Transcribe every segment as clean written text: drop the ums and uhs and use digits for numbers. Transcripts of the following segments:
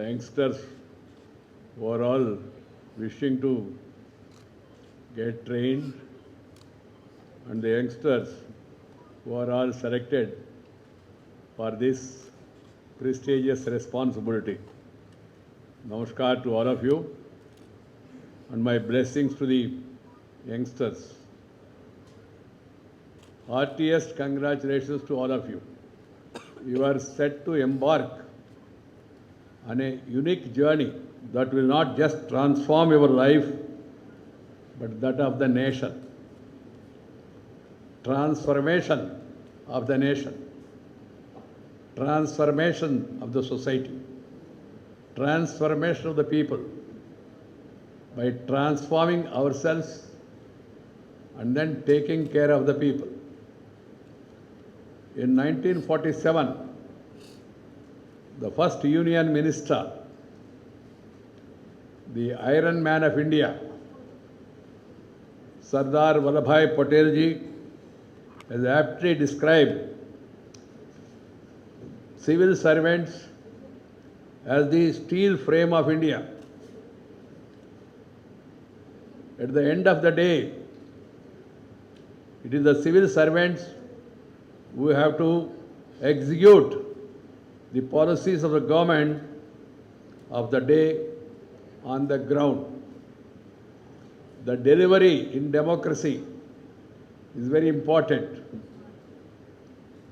Youngsters who are all wishing to get trained, and the youngsters who are all selected for this prestigious responsibility. Namaskar to all of you, and my blessings to the youngsters. Heartiest congratulations to all of you. You are set to embark on a unique journey that will not just transform your life, but that of the nation. Transformation of the nation. Transformation of the society. Transformation of the people. By transforming ourselves and then taking care of the people. In 1947, the first Union Minister, the Iron Man of India, Sardar Vallabhbhai Patel ji, has aptly described civil servants as the steel frame of India. At the end of the day, it is the civil servants who have to execute the policies of the government of the day on the ground. The delivery in democracy is very important.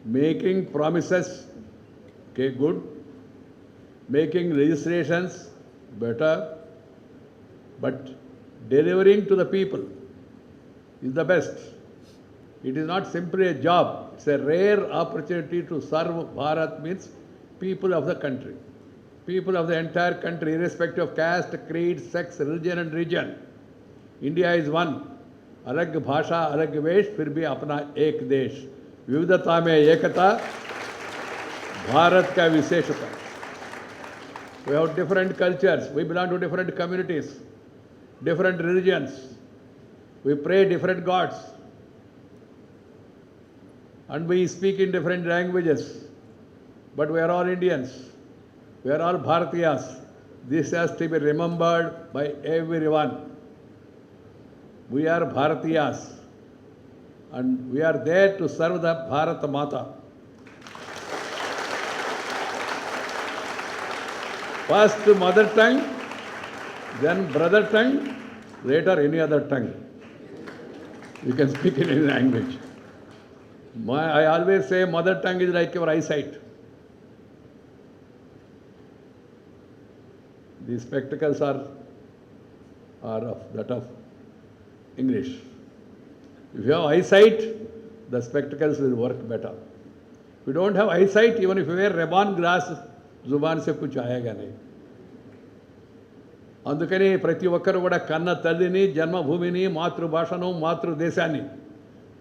Making promises, okay, good. Making legislations, better. But delivering to the people is the best. It is not simply a job. It's a rare opportunity to serve Bharat, means people of the country. People of the entire country, irrespective of caste, creed, sex, religion and region. India is one. अलग भाषा, अलग वेश, फिर भी अपना एक देश. विविधता में एकता, भारत का विशेषता. We have different cultures. We belong to different communities, different religions. We pray different gods. And we speak in different languages. But we are all Indians. We are all Bharatiyas. This has to be remembered by everyone. We are Bharatiyas. And we are there to serve the Bharat Mata. First mother tongue, then brother tongue, later any other tongue. You can speak in any language. I always say mother tongue is like your eyesight. The spectacles are of that of English. If you have eyesight, the spectacles will work better. If you don't have eyesight, even if you wear Ray-Ban glasses, जुबान से कुछ आएगा नहीं. అందుకని ప్రతి ఒక్కరు కూడా కన్న తల్లిని, జన్మభూమిని, మాతృభాషను, మాతృదేశాన్ని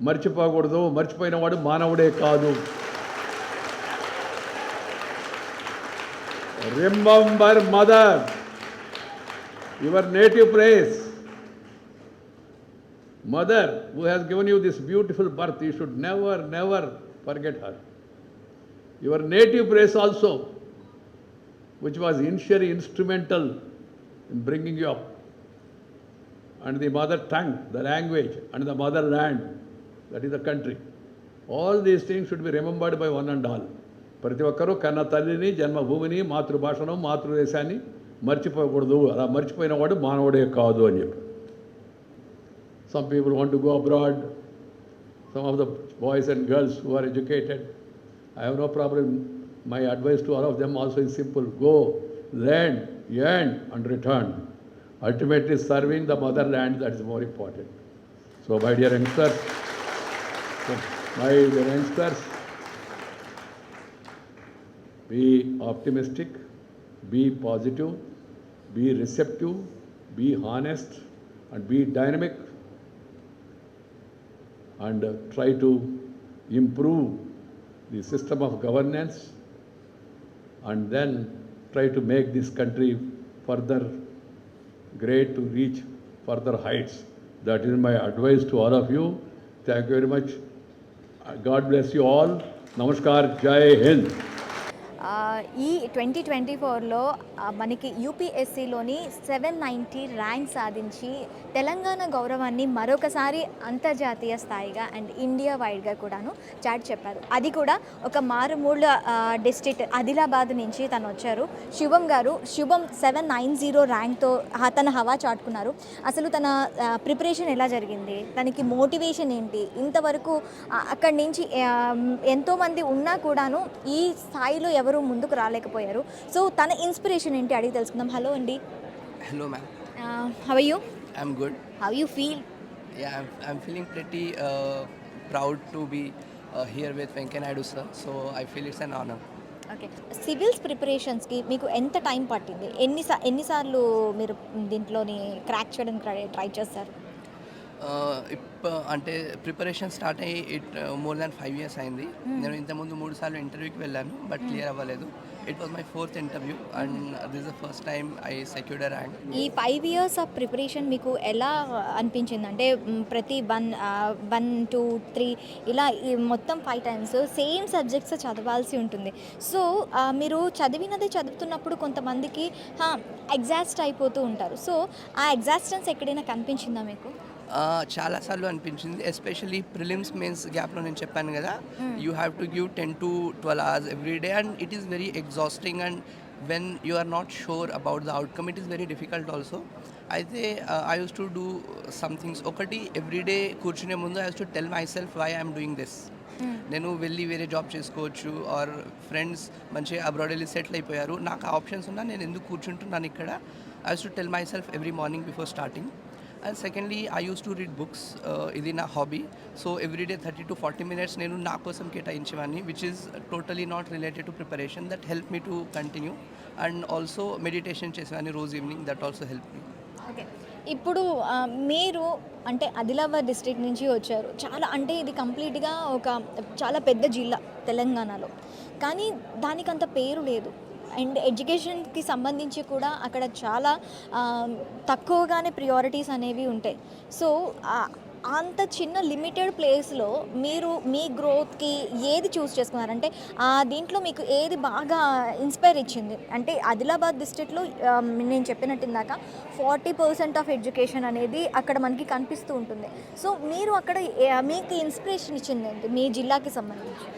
మర్చిపోకూడదు. మర్చిపోయిన వాడు మానవుడే కాదు. Remember mother, your native place. Mother who has given you this beautiful birth, you should never, never forget her. Your native place also, which was initially instrumental in bringing you up. And the mother tongue, the language, and the motherland, that is the country. All these things should be remembered by one and all. ప్రతి ఒక్కరూ కన్న తల్లిని, జన్మభూమిని, మాతృభాషను, మాతృదేశాన్ని మర్చిపోకూడదు. అలా మర్చిపోయిన వాడు మానవుడే కాదు అని చెప్పి. Some people want to go abroad. Some of the boys and girls who are educated, I have no problem. My advice to all of them also is simple. Go, learn, earn and return. Ultimately serving the motherland, that is more important. So, my dear youngsters, be optimistic, be positive, be receptive, be honest, and be dynamic, and try to improve the system of governance, and then try to make this country further great to reach further heights. That is my advice to all of you. Thank you very much. God bless you all. Namaskar. Jai Hind. ఈ 2024లో మనకి యూపీఎస్సీలోని 790 rank సాధించి తెలంగాణ గౌరవాన్ని మరొకసారి అంతర్జాతీయ స్థాయిగా and India వైడ్గా కూడాను చాటి చెప్పారు. అది కూడా ఒక మారుమూల డిస్ట్రిక్ట్ ఆదిలాబాద్ నుంచి తను వచ్చారు. శుభం గారు 790 ర్యాంక్తో తన హవా చాటుకున్నారు. అసలు తన ప్రిపరేషన్ ఎలా జరిగింది, తనకి మోటివేషన్ ఏంటి, ఇంతవరకు అక్కడి నుంచి ఎంతోమంది ఉన్నా కూడాను ఈ స్థాయిలో ఎవరు ముందుకు రాలేకపోయారు. సో తన ఇన్స్పిరేషన్ ఏంటి అడిగి తెలుసుకుందాం. హలో అండి. Hello ma'am. How are you? I'm good. How you feel? Yeah, I'm feeling pretty proud to be here with Venkaiah Naidu sir. So I feel it's an honor. Okay, civils ప్రిపరేషన్స్కి మీకు ఎంత time పట్టింది, ఎన్నిసార్లు మీరు దీంట్లోని crack చేయడానికి try చేస్తారు? అంటే ప్రిపరేషన్ స్టార్ట్ అయ్యి మోర్ దాన్ 5 years అయింది. నేను ఇంతకుముందు 3 సార్లు ఇంటర్వ్యూకి వెళ్ళాను, బట్ క్లియర్ అవ్వలేదు. It was my 4th interview and this is the first time I secured a rank. ఈ 5 years ఆఫ్ ప్రిపరేషన్ మీకు ఎలా అనిపించింది? అంటే ప్రతి 1, 2, 3 ఇలా మొత్తం 5 times సేమ్ సబ్జెక్ట్స్ చదవాల్సి ఉంటుంది. సో మీరు చదివినదే చదువుతున్నప్పుడు కొంతమందికి ఎగ్జాస్ట్ అయిపోతూ ఉంటారు. సో ఆ ఎగ్జాస్టెన్స్ ఎక్కడైనా కనిపించిందా మీకు? చాలాసార్లు అనిపించింది, ఎస్పెషలీ ప్రిలిమ్స్ మెయిన్స్ గ్యాప్లో నేను చెప్పాను కదా, you have to give 10 to 12 hours every day and it is very exhausting and when you are not sure about the outcome it is very difficult also. అయితే I use to do somethings. ఒకటి, everyday కూర్చునే ముందు I use to tell myself why I'm doing this. నేను వెళ్ళి వేరే job చేసుకోవచ్చు, or friends మంచిగా abroad వెళ్ళి సెటిల్ అయిపోయారు, నాకు ఆ ఆప్షన్స్ ఉన్నా నేను ఎందుకు కూర్చుంటున్నాను ఇక్కడ. I use to tell myself every morning before starting. And secondly, I use to read books. ఇది నా hobby. So everyday 30 to 40 minutes నేను నా కోసం కేటాయించేవాడిని, which is totally not related to preparation. That help me to continue. And also meditation చేసేవాడిని రోజు evening. That also help me. Okay, ఇప్పుడు మీరు అంటే ఆదిలాబాద్ డిస్ట్రిక్ట్ నుంచి వచ్చారు. చాలా అంటే ఇది కంప్లీట్గా ఒక చాలా పెద్ద జిల్లా తెలంగాణలో, కానీ దానికి అంత పేరు లేదు. అండ్ ఎడ్యుకేషన్కి సంబంధించి కూడా అక్కడ చాలా తక్కువగానే ప్రియారిటీస్ అనేవి ఉంటాయి. సో అంత చిన్న లిమిటెడ్ ప్లేస్లో మీరు మీ గ్రోత్కి ఏది చూస్ చేసుకున్నారంటే దీంట్లో మీకు ఏది బాగా ఇన్స్పైర్ ఇచ్చింది? అంటే ఆదిలాబాద్ డిస్ట్రిక్ట్లో నేను చెప్పినట్టు ఇందాక 40% ఆఫ్ ఎడ్యుకేషన్ అనేది అక్కడ మనకి కనిపిస్తూ ఉంటుంది. సో మీరు అక్కడ మీకు ఇన్స్పిరేషన్ ఇచ్చింది ఏంటి మీ జిల్లాకి సంబంధించి?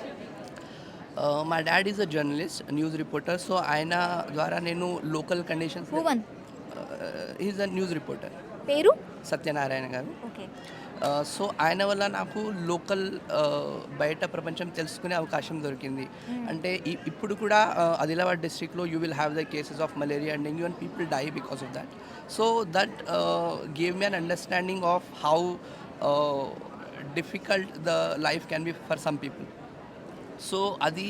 మా dad is a journalist, news reporter. So ఆయన ద్వారా నేను local conditions, is a news reporter, పేరు సత్యనారాయణ గారు. ఓకే. సో ఆయన వల్ల నాకు లోకల్ బయట ప్రపంచం తెలుసుకునే అవకాశం దొరికింది. అంటే ఇప్పుడు కూడా ఆదిలాబాద్ డిస్ట్రిక్ట్లో you will have the cases of malaria and dengue and people die because of that. So that gave me an understanding of how difficult the life can be for some people. So adi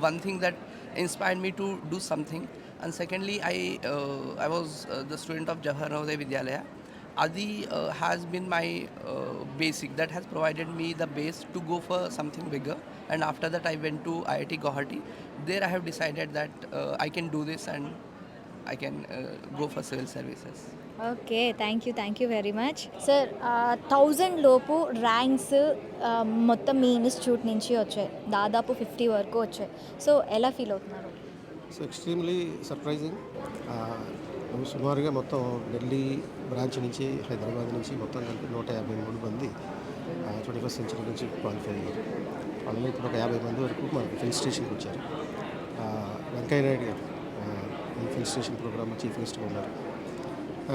one thing that inspired me to do something. And secondly, I was the student of Jawahar Navodaya Vidyalaya. Adi has been my basic that has provided me the base to go for something bigger. And after that I went to IIT Guwahati. There I have decided that I can do this and I can go for civil services. Okay, thank you very much sir. 1000 లోపు ranks మొత్తం మీ institute నుంచి వచ్చాయి, దాదాపు 50 వరకు వచ్చాయి. So ఎలా feel అవుతున్నారు? So extremely surprising. సుమారుగా మొత్తం ఢిల్లీ బ్రాంచ్ నుంచి, హైదరాబాద్ నుంచి మొత్తం కలిపి 153 మంది 21st century నుంచి క్వాలిఫై అయ్యారు. అందులో ఇప్పుడు ఒక 50 మంది వరకు మనకి ఫిల్ స్టేషన్కి వచ్చారు. వెంకయ్య నాయుడు గారు ఈ ఫిల్ స్టేషన్ ప్రోగ్రామ్ చీఫ్ గెస్ట్గా ఉన్నారు.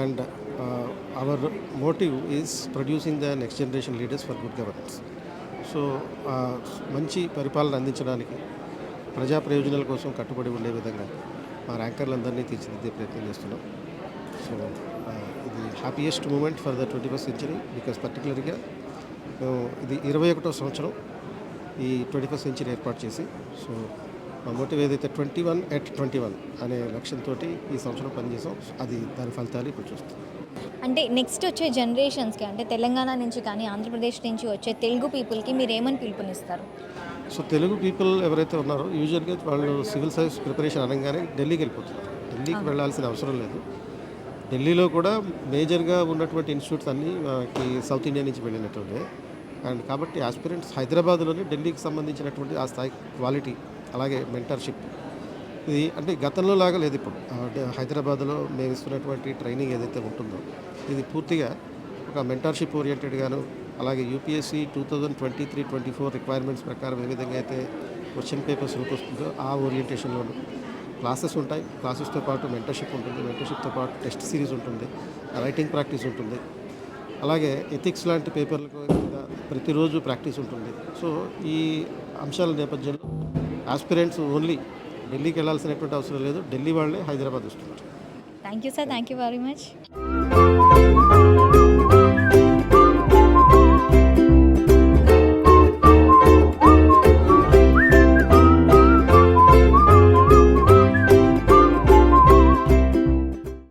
And our motive is producing the next generation leaders for good governance. So మంచి పరిపాలన అందించడానికి, ప్రజా ప్రయోజనాల కోసం కట్టుబడి ఉండే విధంగా మా ర్యాంకర్లందరినీ తీర్చిదిద్దే ప్రయత్నం చేస్తున్నాం. సో ఇది happiest moment for the 21st century because పర్టికులర్గా ఇది 21వ సంవత్సరం ఈ 21st సెంచరీ ఏర్పాటు చేసి. సో మా మోటివ్ ఏదైతే 21 అనే లక్ష్యంతో ఈ సంవత్సరం పనిచేసాం, అది దాని ఫలితాలు ఇప్పుడు చూస్తాం. అంటే నెక్స్ట్ వచ్చే జనరేషన్స్కి అంటే తెలంగాణ నుంచి కానీ ఆంధ్రప్రదేశ్ నుంచి వచ్చే తెలుగు పీపుల్కి మీరు ఏమని పిలుపునిస్తారు? సో తెలుగు పీపుల్ ఎవరైతే ఉన్నారో యూజువల్గా వాళ్ళు సివిల్ సర్వీస్ ప్రిపరేషన్ అనగానే ఢిల్లీకి వెళ్ళిపోతున్నారు. ఢిల్లీకి వెళ్ళాల్సిన అవసరం లేదు. ఢిల్లీలో కూడా మేజర్గా ఉన్నటువంటి ఇన్స్టిట్యూట్స్ అన్నీ మనకి సౌత్ ఇండియా నుంచి వెళ్ళినటువంటి, అండ్ కాబట్టి ఆస్పిరెంట్స్ హైదరాబాద్లోనే ఢిల్లీకి సంబంధించినటువంటి ఆ స్థాయి క్వాలిటీ, అలాగే మెంటర్షిప్, ఇది అంటే గతంలో లాగా లేదు ఇప్పుడు. హైదరాబాద్లో మేము ఇస్తున్నటువంటి ట్రైనింగ్ ఏదైతే ఉంటుందో ఇది పూర్తిగా ఒక మెంటర్షిప్ ఓరియంటెడ్గాను, అలాగే యూపీఎస్సీ 2023-24 రిక్వైర్మెంట్స్ ప్రకారం ఏ విధంగా అయితే క్వశ్చన్ పేపర్స్ రూపొస్తుందో ఆ ఓరియంటేషన్లోను క్లాసెస్ ఉంటాయి. క్లాసెస్తో పాటు మెంటర్షిప్ ఉంటుంది, మెంటర్షిప్తో పాటు టెస్ట్ సిరీస్ ఉంటుంది, రైటింగ్ ప్రాక్టీస్ ఉంటుంది, అలాగే ఎథిక్స్ లాంటి పేపర్లకు ప్రతిరోజు ప్రాక్టీస్ ఉంటుంది. సో ఈ అంశాల నేపథ్యంలో ఆస్పిరెంట్స్ ఓన్లీ ఢిల్లీకి వెళ్ళాల్సినటువంటి అవసరం లేదు, ఢిల్లీ వాళ్ళే హైదరాబాద్ వస్తున్నారు. Thank you sir, thank you very much.